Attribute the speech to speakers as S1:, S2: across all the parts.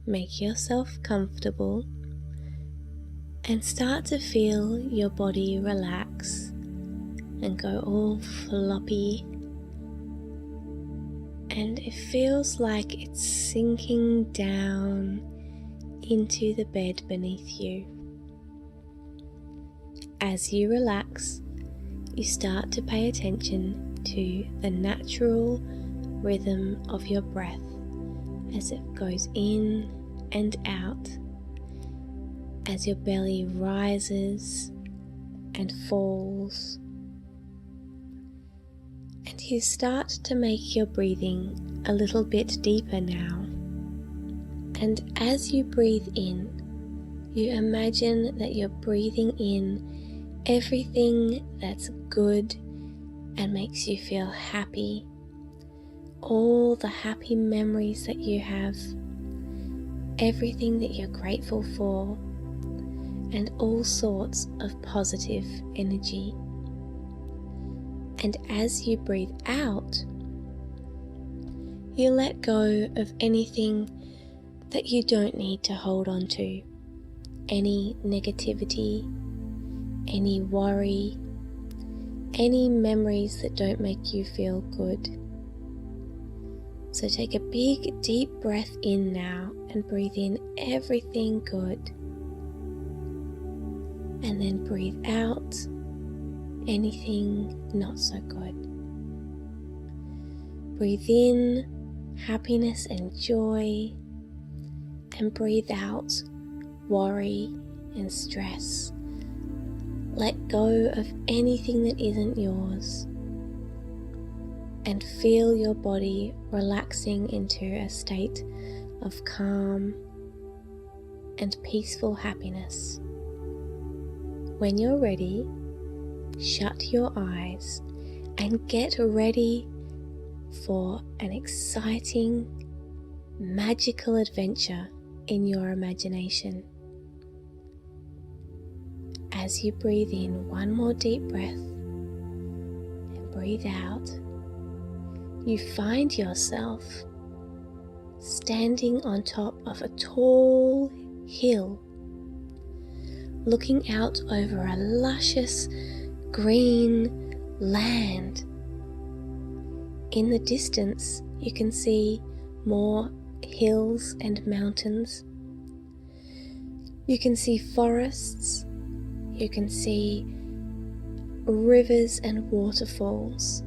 S1: make yourself comfortable and start to feel your body relax and go all floppy, and it feels like it's sinking down into the bed beneath you. As you relax, you start to pay attention to the natural rhythm of your breath as it goes in and out, as your belly rises and falls. And you start to make your breathing a little bit deeper now. And as you breathe in, you imagine that you're breathing in everything that's good and makes you feel happy, all the happy memories that you have, everything that you're grateful for, and all sorts of positive energy. And as you breathe out, you let go of anything that you don't need to hold on to, any negativity, any worry, any memories that don't make you feel good. So take a big deep breath in now and breathe in everything good. And then breathe out anything not so good. Breathe in happiness and joy, and breathe out worry and stress. Let go of anything that isn't yours, and feel your body relaxing into a state of calm and peaceful happiness. When you're ready, shut your eyes and get ready for an exciting, magical adventure in your imagination. As you breathe in one more deep breath and breathe out, you find yourself standing on top of a tall hill, looking out over a luscious green land. In the distance, you can see more hills and mountains. You can see forests. You can see rivers and waterfalls.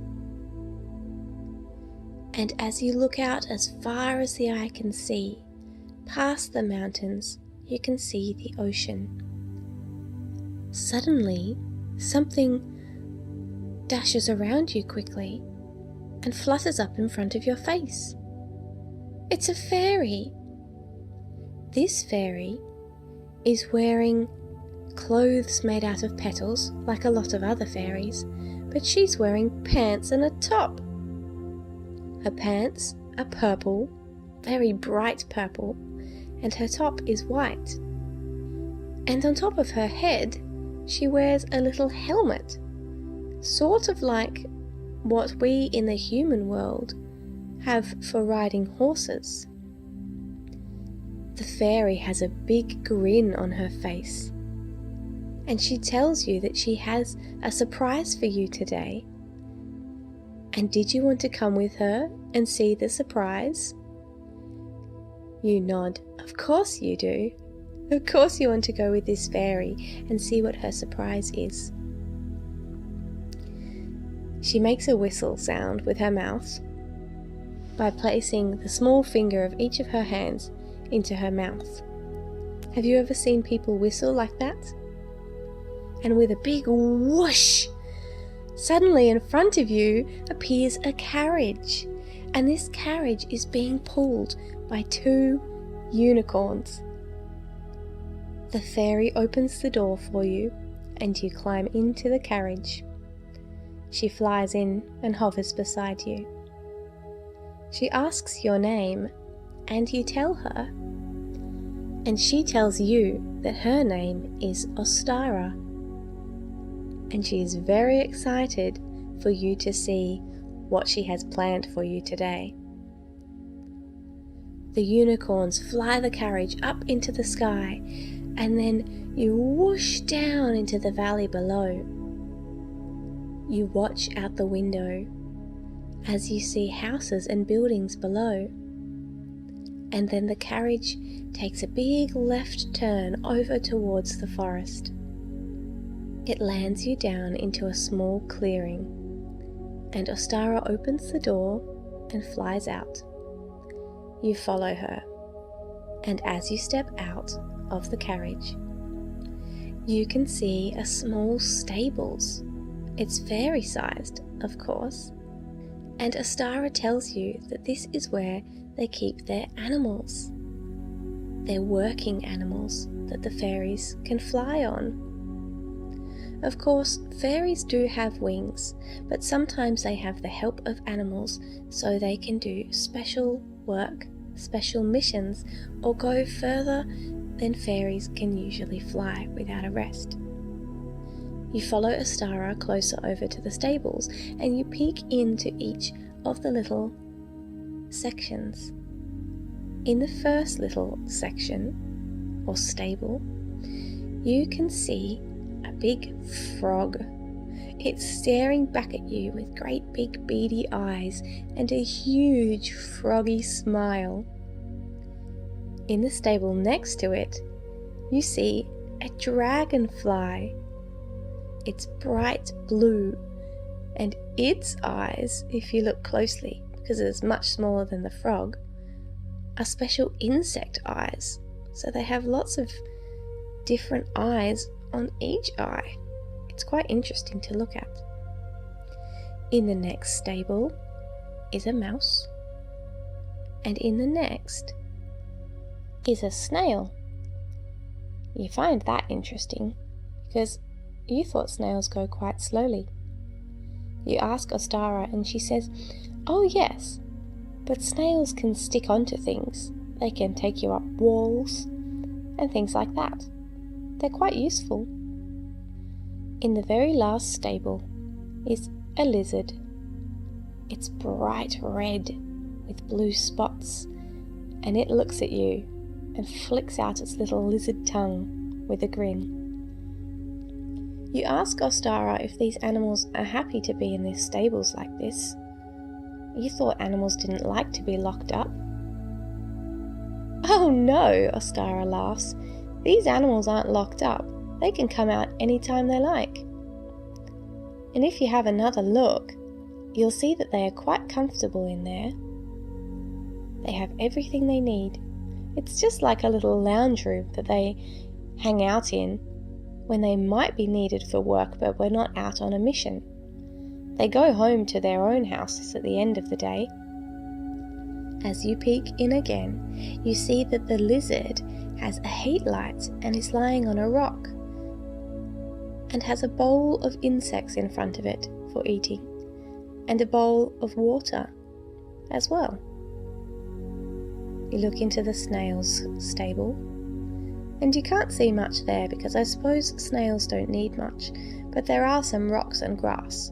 S1: And as you look out as far as the eye can see, past the mountains, you can see the ocean. Suddenly, something dashes around you quickly and flutters up in front of your face. It's a fairy. This fairy is wearing clothes made out of petals like a lot of other fairies, but she's wearing pants and a top. Her pants are purple, very bright purple, and her top is white. And on top of her head, she wears a little helmet, sort of like what we in the human world have for riding horses. The fairy has a big grin on her face, and she tells you that she has a surprise for you today. And did you want to come with her and see the surprise? You nod. Of course you do. Of course you want to go with this fairy and see what her surprise is. She makes a whistle sound with her mouth by placing the small finger of each of her hands into her mouth. Have you ever seen people whistle like that? And with a big whoosh, suddenly in front of you appears a carriage, and this carriage is being pulled by 2 unicorns. The fairy opens the door for you, and you climb into the carriage. She flies in and hovers beside you. She asks your name, and you tell her. And she tells you that her name is Ostara. And she is very excited for you to see what she has planned for you today. The unicorns fly the carriage up into the sky, and then you whoosh down into the valley below. You watch out the window as you see houses and buildings below. And then the carriage takes a big left turn over towards the forest. It lands you down into a small clearing, and Ostara opens the door and flies out. You follow her, and as you step out of the carriage, you can see a small stables. It's fairy-sized, of course, and Ostara tells you that this is where they keep their animals. They're working animals that the fairies can fly on. Of course, fairies do have wings, but sometimes they have the help of animals so they can do special work, special missions, or go further than fairies can usually fly without a rest. You follow Ostara closer over to the stables, and you peek into each of the little sections. In the first little section, or stable, you can see a big frog. It's staring back at you with great big beady eyes and a huge froggy smile. In the stable next to it, you see a dragonfly. It's bright blue, and its eyes, if you look closely, because it's much smaller than the frog, are special insect eyes. So they have lots of different eyes on each eye. It's quite interesting to look at. In the next stable is a mouse, and in the next is a snail. You find that interesting because you thought snails go quite slowly. You ask Ostara and she says, "Oh yes, but snails can stick onto things. They can take you up walls and things like that. They're quite useful." In the very last stable is a lizard. It's bright red with blue spots, and it looks at you and flicks out its little lizard tongue with a grin. You ask Ostara if these animals are happy to be in their stables like this. You thought animals didn't like to be locked up. "Oh no," Ostara laughs. "These animals aren't locked up. They can come out anytime they like. And if you have another look, you'll see that they are quite comfortable in there. They have everything they need. It's just like a little lounge room that they hang out in when they might be needed for work but we're not out on a mission. They go home to their own houses at the end of the day." As you peek in again, you see that the lizard has a heat light and is lying on a rock, and has a bowl of insects in front of it for eating, and a bowl of water as well. You look into the snail's stable, and you can't see much there because I suppose snails don't need much, but there are some rocks and grass.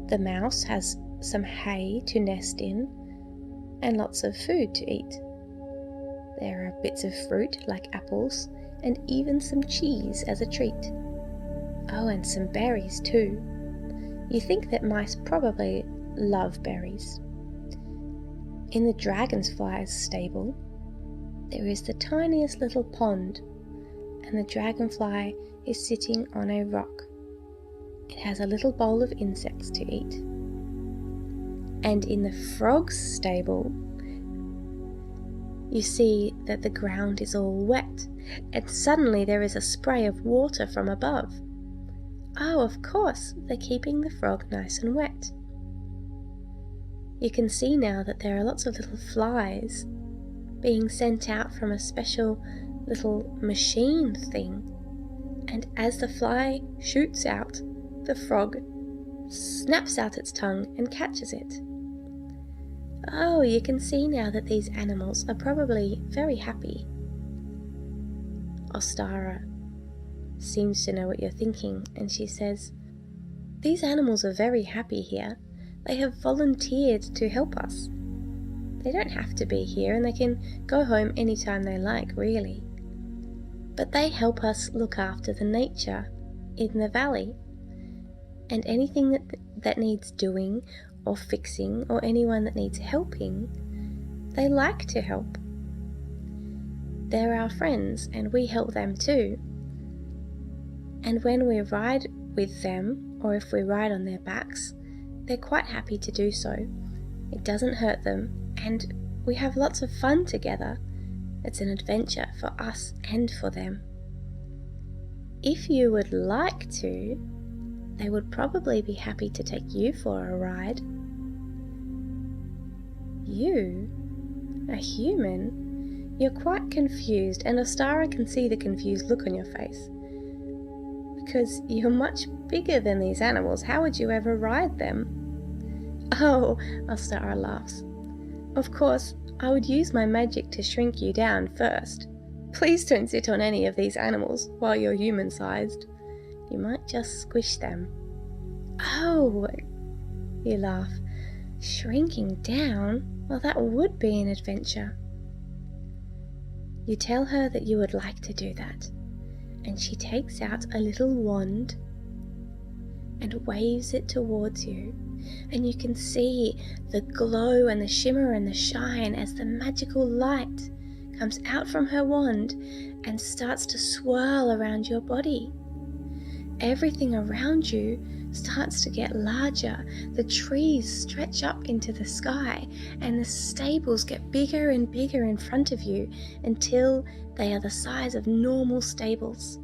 S1: The mouse has some hay to nest in and lots of food to eat. There are bits of fruit like apples and even some cheese as a treat. Oh, and some berries too. You think that mice probably love berries. In the dragonfly's stable, there is the tiniest little pond, and the dragonfly is sitting on a rock. It has a little bowl of insects to eat. And in the frog's stable, you see that the ground is all wet, and suddenly there is a spray of water from above. Oh, of course, they're keeping the frog nice and wet. You can see now that there are lots of little flies being sent out from a special little machine thing. And as the fly shoots out, the frog snaps out its tongue and catches it. Oh, you can see now that these animals are probably very happy. Ostara seems to know what you're thinking, and she says, "These animals are very happy here. They have volunteered to help us. They don't have to be here, and they can go home anytime they like, really. But they help us look after the nature in the valley. And anything that needs doing or fixing, or anyone that needs helping, they like to help. They're our friends, and we help them too. And when we ride with them, or if we ride on their backs, they're quite happy to do so. It doesn't hurt them, and we have lots of fun together. It's an adventure for us and for them. If you would like to, they would probably be happy to take you for a ride. You, a human, you're quite confused, and Ostara can see the confused look on your face. Because you're much bigger than these animals, how would you ever ride them? Oh, Ostara laughs. Of course, I would use my magic to shrink you down first. Please don't sit on any of these animals while you're human-sized. You might just squish them. Oh, you laugh. Shrinking down? Well, that would be an adventure. You tell her that you would like to do that, and she takes out a little wand and waves it towards you, and you can see the glow and the shimmer and the shine as the magical light comes out from her wand and starts to swirl around your body. Everything around you starts to get larger. The trees stretch up into the sky, and the stables get bigger and bigger in front of you until they are the size of normal stables.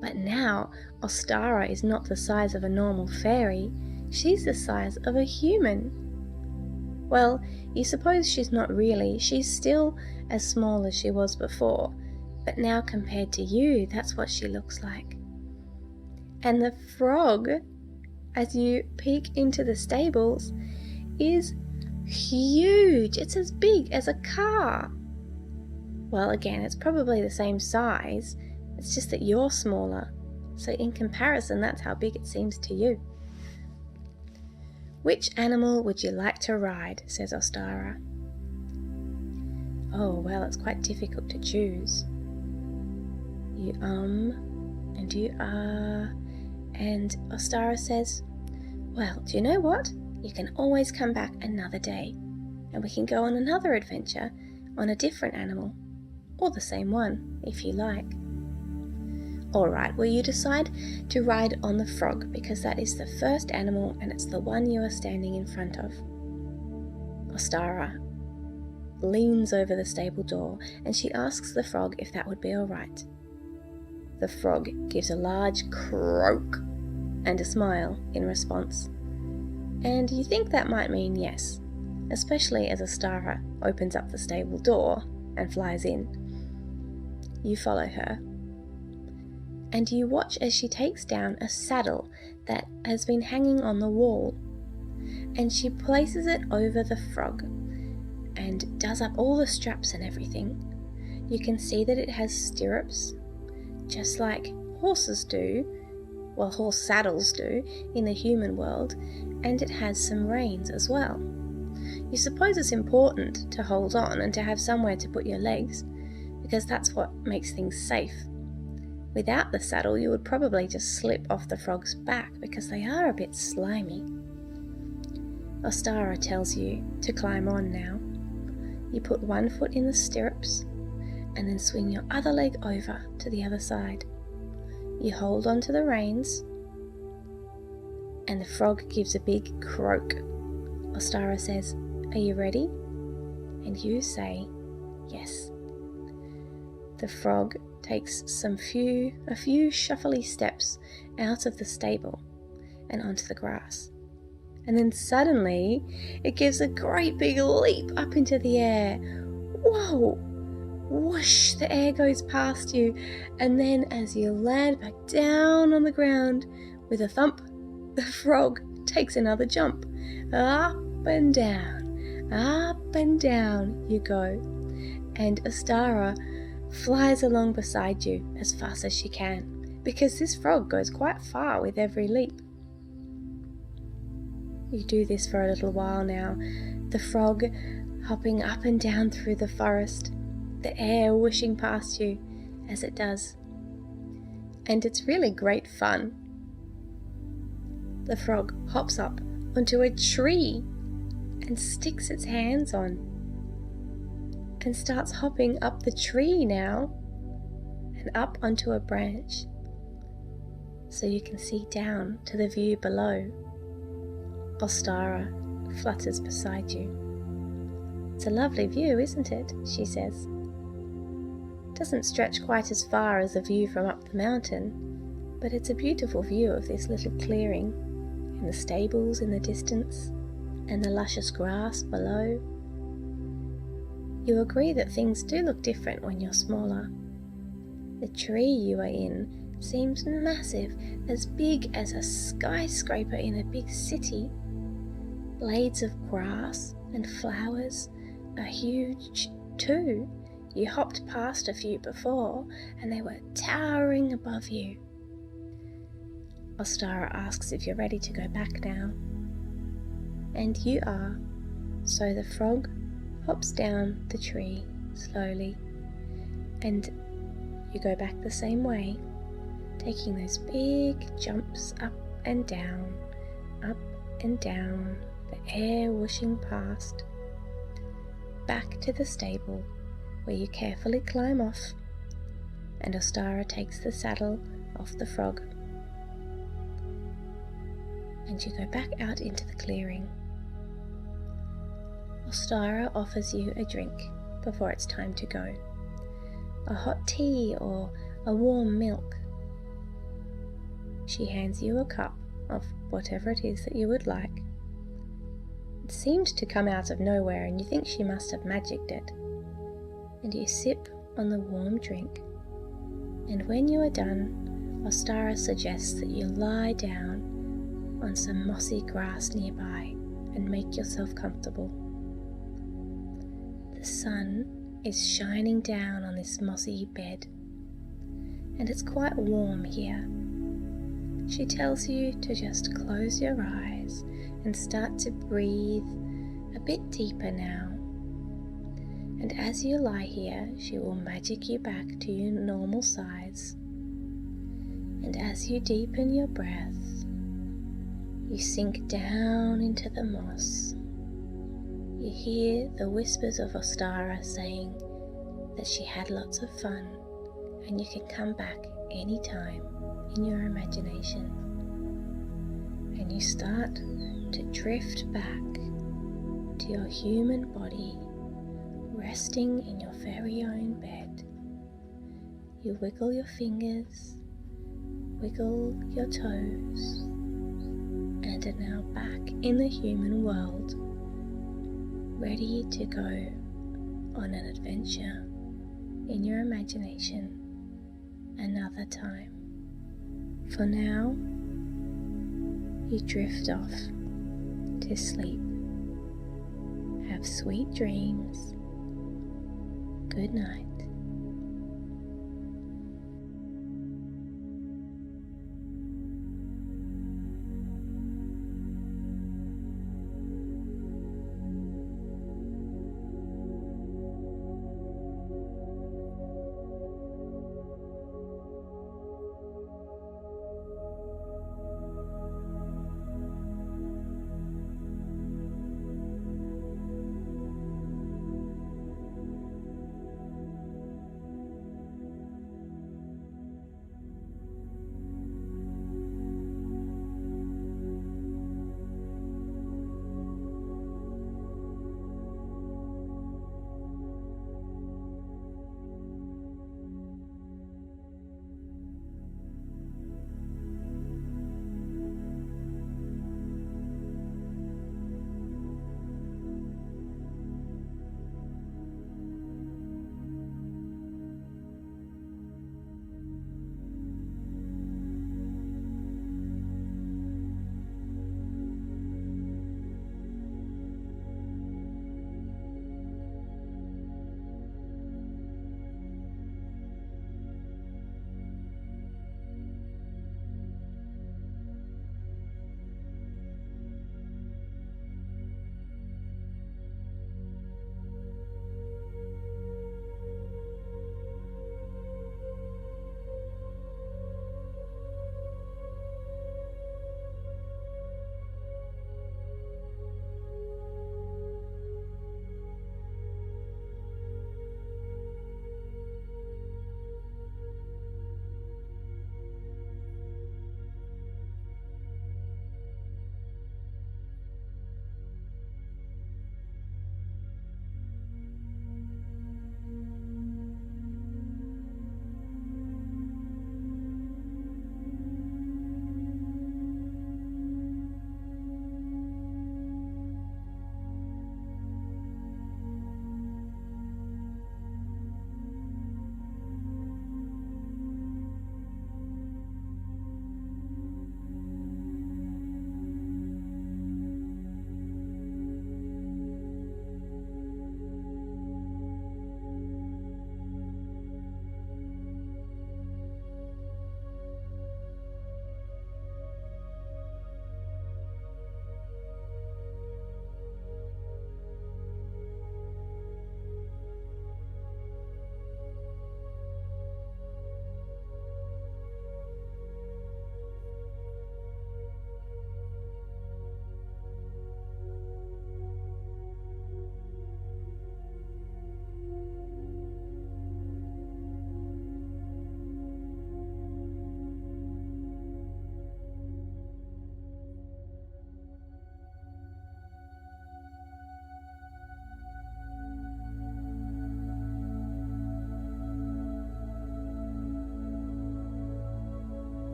S1: But now, Ostara is not the size of a normal fairy. She's the size of a human. Well, you suppose she's not really. She's still as small as she was before, but now compared to you, that's what she looks like. And the frog, as you peek into the stables, is huge. It's as big as a car. Well, again, it's probably the same size. It's just that you're smaller. So in comparison, that's how big it seems to you. Which animal would you like to ride? Says Ostara. Oh, well, it's quite difficult to choose. You and you and Ostara says, well, do you know what? You can always come back another day, and we can go on another adventure on a different animal, or the same one, if you like. Alright, well, you decide to ride on the frog because that is the first animal and it's the one you are standing in front of. Ostara leans over the stable door and she asks the frog if that would be alright. The frog gives a large croak and a smile in response. And you think that might mean yes, especially as Ostara opens up the stable door and flies in. You follow her, and you watch as she takes down a saddle that has been hanging on the wall, and she places it over the frog and does up all the straps and everything. You can see that it has stirrups, just like horses do, well, horse saddles do in the human world, and it has some reins as well. You suppose it's important to hold on and to have somewhere to put your legs, because that's what makes things safe. Without the saddle, you would probably just slip off the frog's back because they are a bit slimy. Ostara tells you to climb on now. You put one foot in the stirrups and then swing your other leg over to the other side. You hold on to the reins and the frog gives a big croak. Ostara says, "Are you ready?" And you say, "Yes." The frog takes a few shuffly steps out of the stable and onto the grass. And then suddenly it gives a great big leap up into the air. Whoa! Whoosh! The air goes past you, and then as you land back down on the ground with a thump, the frog takes another jump. Up and down you go. And Ostara flies along beside you as fast as she can, because this frog goes quite far with every leap. You do this for a little while now. the frog hopping up and down through the forest, the air whooshing past you as it does. And it's really great fun. The frog hops up onto a tree and sticks its hands on and starts hopping up the tree now and up onto a branch so you can see down to the view below. Ostara flutters beside you. "It's a lovely view, isn't it?" she says. Doesn't stretch quite as far as the view from up the mountain, but it's a beautiful view of this little clearing, and the stables in the distance, and the luscious grass below. You agree that things do look different when you're smaller. The tree you are in seems massive, as big as a skyscraper in a big city. Blades of grass and flowers are huge too. You hopped past a few before, and they were towering above you. Ostara asks if you're ready to go back now. And you are. So the frog hops down the tree slowly, and you go back the same way, taking those big jumps up and down, the air whooshing past, back to the stable, where you carefully climb off, and Ostara takes the saddle off the frog. And you go back out into the clearing. Ostara offers you a drink before it's time to go. A hot tea or a warm milk. She hands you a cup of whatever it is that you would like. It seemed to come out of nowhere, and you think she must have magicked it. And you sip on the warm drink. And when you are done, Ostara suggests that you lie down on some mossy grass nearby and make yourself comfortable. The sun is shining down on this mossy bed, and it's quite warm here. She tells you to just close your eyes and start to breathe a bit deeper now. And as you lie here, she will magic you back to your normal size. And as you deepen your breath, you sink down into the moss. You hear the whispers of Ostara saying that she had lots of fun, and you can come back anytime in your imagination. And you start to drift back to your human body, resting in your very own bed. You wiggle your fingers, wiggle your toes, and are now back in the human world, ready to go on an adventure in your imagination another time. For now, you drift off to sleep. Have sweet dreams. Good night.